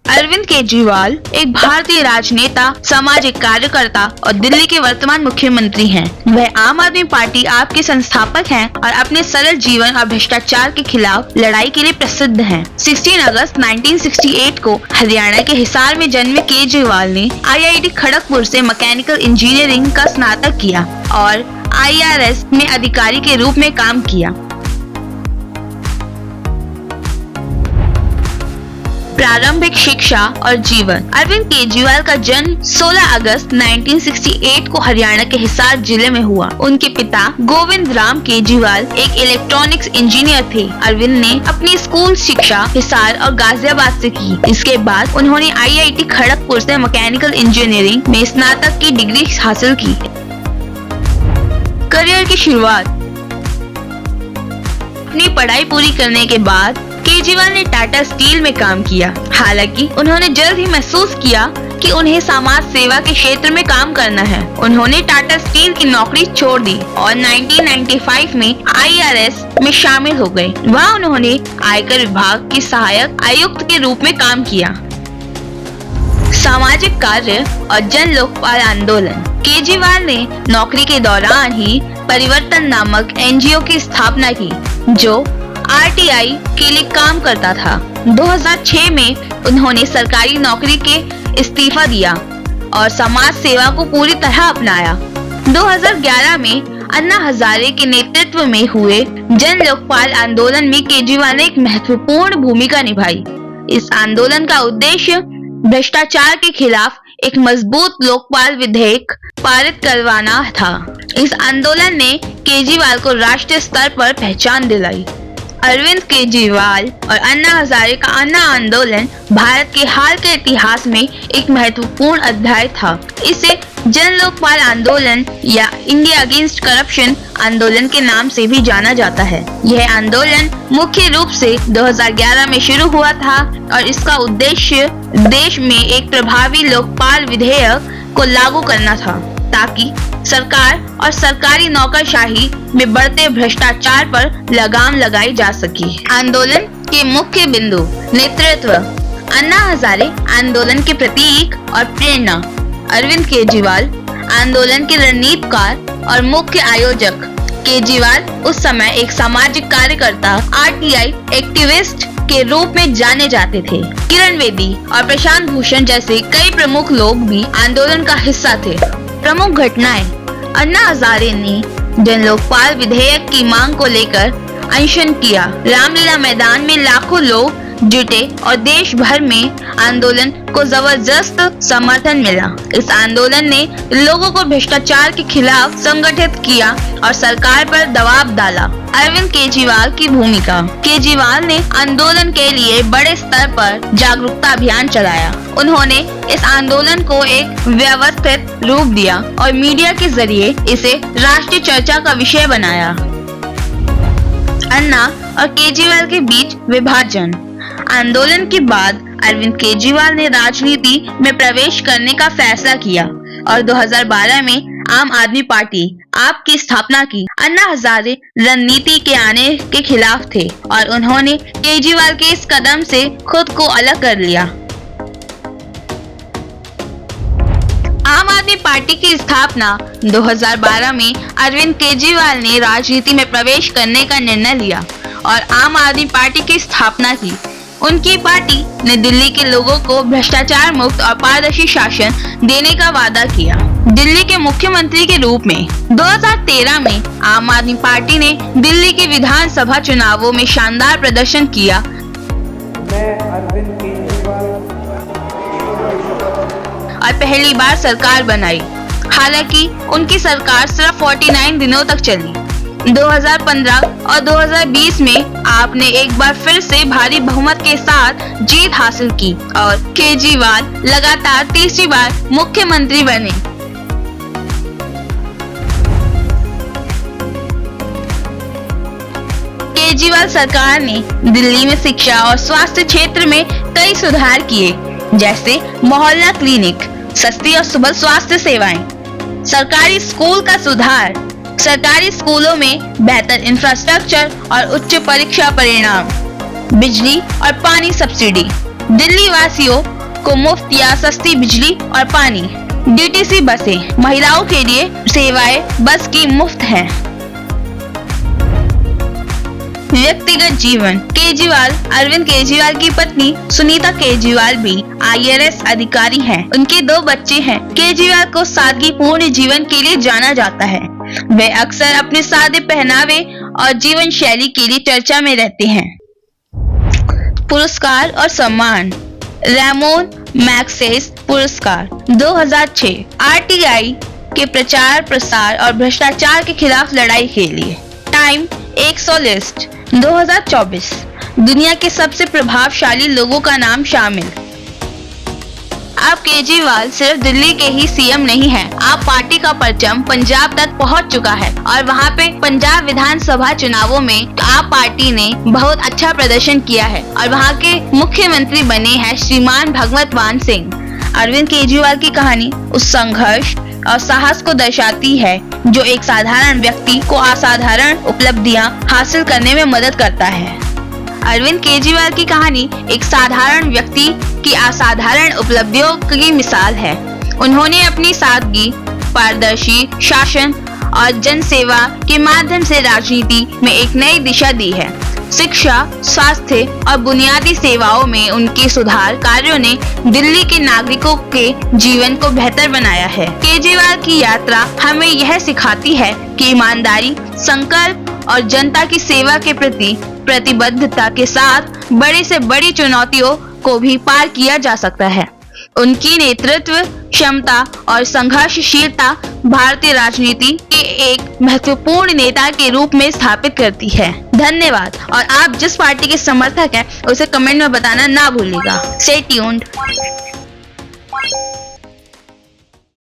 अरविंद केजरीवाल एक भारतीय राजनेता, सामाजिक कार्यकर्ता और दिल्ली के वर्तमान मुख्यमंत्री हैं। वह आम आदमी पार्टी आप के संस्थापक हैं और अपने सरल जीवन और भ्रष्टाचार के खिलाफ लड़ाई के लिए प्रसिद्ध हैं। 16 अगस्त 1968 को हरियाणा के हिसार में जन्मे केजरीवाल ने IIT खड़गपुर से मैकेनिकल इंजीनियरिंग का स्नातक किया और IRS में अधिकारी के रूप में काम किया। प्रारंभिक शिक्षा और जीवन। अरविंद केजरीवाल का जन्म 16 अगस्त 1968 को हरियाणा के हिसार जिले में हुआ। उनके पिता गोविंद राम केजरीवाल एक इलेक्ट्रॉनिक्स इंजीनियर थे। अरविंद ने अपनी स्कूल शिक्षा हिसार और गाजियाबाद से की। इसके बाद उन्होंने IIT खड़गपुर से मैकेनिकल इंजीनियरिंग में स्नातक की डिग्री हासिल की। करियर की शुरुआत। अपनी पढ़ाई पूरी करने के बाद केजरीवाल ने टाटा स्टील में काम किया। हालांकि उन्होंने जल्द ही महसूस किया कि उन्हें समाज सेवा के क्षेत्र में काम करना है। उन्होंने टाटा स्टील की नौकरी छोड़ दी और 1995 में IRS में शामिल हो गए। वहां उन्होंने आयकर विभाग की सहायक आयुक्त के रूप में काम किया। सामाजिक कार्य और जन लोकपाल आंदोलन। केजरीवाल ने नौकरी के दौरान ही परिवर्तन नामक NGO की स्थापना की, जो RTI के लिए काम करता था। 2006 में उन्होंने सरकारी नौकरी के इस्तीफा दिया और समाज सेवा को पूरी तरह अपनाया। 2011 में अन्ना हजारे के नेतृत्व में हुए जन लोकपाल आंदोलन में केजरीवाल ने एक महत्वपूर्ण भूमिका निभाई। इस आंदोलन का उद्देश्य भ्रष्टाचार के खिलाफ एक मजबूत लोकपाल विधेयक पारित करवाना था। इस आंदोलन ने केजरीवाल को राष्ट्रीय स्तर पर पहचान दिलाई। अरविंद केजरीवाल और अन्ना हजारे का अन्ना आंदोलन भारत के हाल के इतिहास में एक महत्वपूर्ण अध्याय था। इसे जन लोकपाल आंदोलन या इंडिया अगेंस्ट करप्शन आंदोलन के नाम से भी जाना जाता है। यह आंदोलन मुख्य रूप से 2011 में शुरू हुआ था और इसका उद्देश्य देश में एक प्रभावी लोकपाल विधेयक को लागू करना था, ताकि सरकार और सरकारी नौकरशाही में बढ़ते भ्रष्टाचार पर लगाम लगाई जा सके। आंदोलन के मुख्य बिंदु। नेतृत्व। अन्ना हजारे आंदोलन के प्रतीक और प्रेरणा। अरविंद केजरीवाल आंदोलन के रणनीतिकार और मुख्य आयोजक। केजरीवाल उस समय एक सामाजिक कार्यकर्ता RTI एक्टिविस्ट के रूप में जाने जाते थे। किरण बेदी और प्रशांत भूषण जैसे कई प्रमुख लोग भी आंदोलन का हिस्सा थे। प्रमुख घटनाएं। अन्ना हजारे ने जन लोकपाल विधेयक की मांग को लेकर अनशन किया। रामलीला मैदान में लाखों लोग जुटे और देश भर में आंदोलन को जबरदस्त समर्थन मिला। इस आंदोलन ने लोगों को भ्रष्टाचार के खिलाफ संगठित किया और सरकार पर दबाव डाला। अरविंद केजरीवाल की भूमिका। केजरीवाल ने आंदोलन के लिए बड़े स्तर पर जागरूकता अभियान चलाया। उन्होंने इस आंदोलन को एक व्यवस्थित रूप दिया और मीडिया के जरिए इसे राष्ट्रीय चर्चा का विषय बनाया। अन्ना और केजरीवाल के बीच विभाजन। आंदोलन के बाद अरविंद केजरीवाल ने राजनीति में प्रवेश करने का फैसला किया और 2012 में आम आदमी पार्टी आप की स्थापना की। अन्ना हजारे रणनीति के आने के खिलाफ थे और उन्होंने केजरीवाल के इस कदम से खुद को अलग कर लिया। आम आदमी पार्टी की स्थापना 2012 में अरविंद केजरीवाल ने राजनीति में प्रवेश करने का निर्णय लिया और आम आदमी पार्टी की स्थापना की। उनकी पार्टी ने दिल्ली के लोगों को भ्रष्टाचार मुक्त और पारदर्शी शासन देने का वादा किया। दिल्ली के मुख्यमंत्री के रूप में 2013 में आम आदमी पार्टी ने दिल्ली के विधानसभा चुनावों में शानदार प्रदर्शन किया। मैं अरविंद केजरीवाल और पहली बार सरकार बनाई। हालांकि उनकी सरकार सिर्फ 49 दिनों तक चली। 2015 और 2020 में आपने एक बार फिर से भारी बहुमत के साथ जीत हासिल की और केजरीवाल लगातार तीसरी बार मुख्यमंत्री बने। केजरीवाल सरकार ने दिल्ली में शिक्षा और स्वास्थ्य क्षेत्र में कई सुधार किए, जैसे मोहल्ला क्लिनिक, सस्ती और सुलभ स्वास्थ्य सेवाएं, सरकारी स्कूल का सुधार, सरकारी स्कूलों में बेहतर इंफ्रास्ट्रक्चर और उच्च परीक्षा परिणाम, बिजली और पानी सब्सिडी, दिल्ली वासियों को मुफ्त या सस्ती बिजली और पानी। डीटीसी बसें, महिलाओं के लिए सेवाएं बस की मुफ्त हैं। व्यक्तिगत जीवन, केजरीवाल अरविंद केजरीवाल की पत्नी सुनीता केजरीवाल भी IRS अधिकारी हैं। उनके 2 बच्चे हैं। केजरीवाल को सादगीपूर्ण जीवन के लिए जाना जाता है। वे अक्सर अपने सादे पहनावे और जीवन शैली के लिए चर्चा में रहते हैं। पुरस्कार और सम्मान, रेमोन मैग्सेस पुरस्कार 2006 RTI के प्रचार प्रसार और भ्रष्टाचार के खिलाफ लड़ाई के लिए। टाइम 100 लिस्ट 2024 दुनिया के सबसे प्रभावशाली लोगों का नाम शामिल। अब केजरीवाल सिर्फ दिल्ली के ही CM नहीं हैं। अब पार्टी का परचम पंजाब तक पहुंच चुका है और वहां पे पंजाब विधानसभा चुनावों में आप पार्टी ने बहुत अच्छा प्रदर्शन किया है और वहां के मुख्यमंत्री बने हैं श्रीमान भगवंत मान सिंह। अरविंद केजरीवाल की कहानी उस संघर्ष और साहस को दर्शाती है जो एक साधारण व्यक्ति को असाधारण उपलब्धियां हासिल करने में मदद करता है। अरविंद केजरीवाल की कहानी एक साधारण व्यक्ति की असाधारण उपलब्धियों की मिसाल है। उन्होंने अपनी सादगी, पारदर्शी शासन और जन सेवा के माध्यम से राजनीति में एक नई दिशा दी है। शिक्षा, स्वास्थ्य और बुनियादी सेवाओं में उनके सुधार कार्यों ने दिल्ली के नागरिकों के जीवन को बेहतर बनाया है। केजरीवाल की यात्रा हमें यह सिखाती है कि ईमानदारी, संकल्प और जनता की सेवा के प्रति प्रतिबद्धता के साथ बड़ी से बड़ी चुनौतियों को भी पार किया जा सकता है। उनकी नेतृत्व क्षमता और संघर्षशीलता भारतीय राजनीति के एक महत्वपूर्ण नेता के रूप में स्थापित करती है। धन्यवाद। और आप जिस पार्टी के समर्थक हैं उसे कमेंट में बताना ना भूलिएगा। Stay tuned.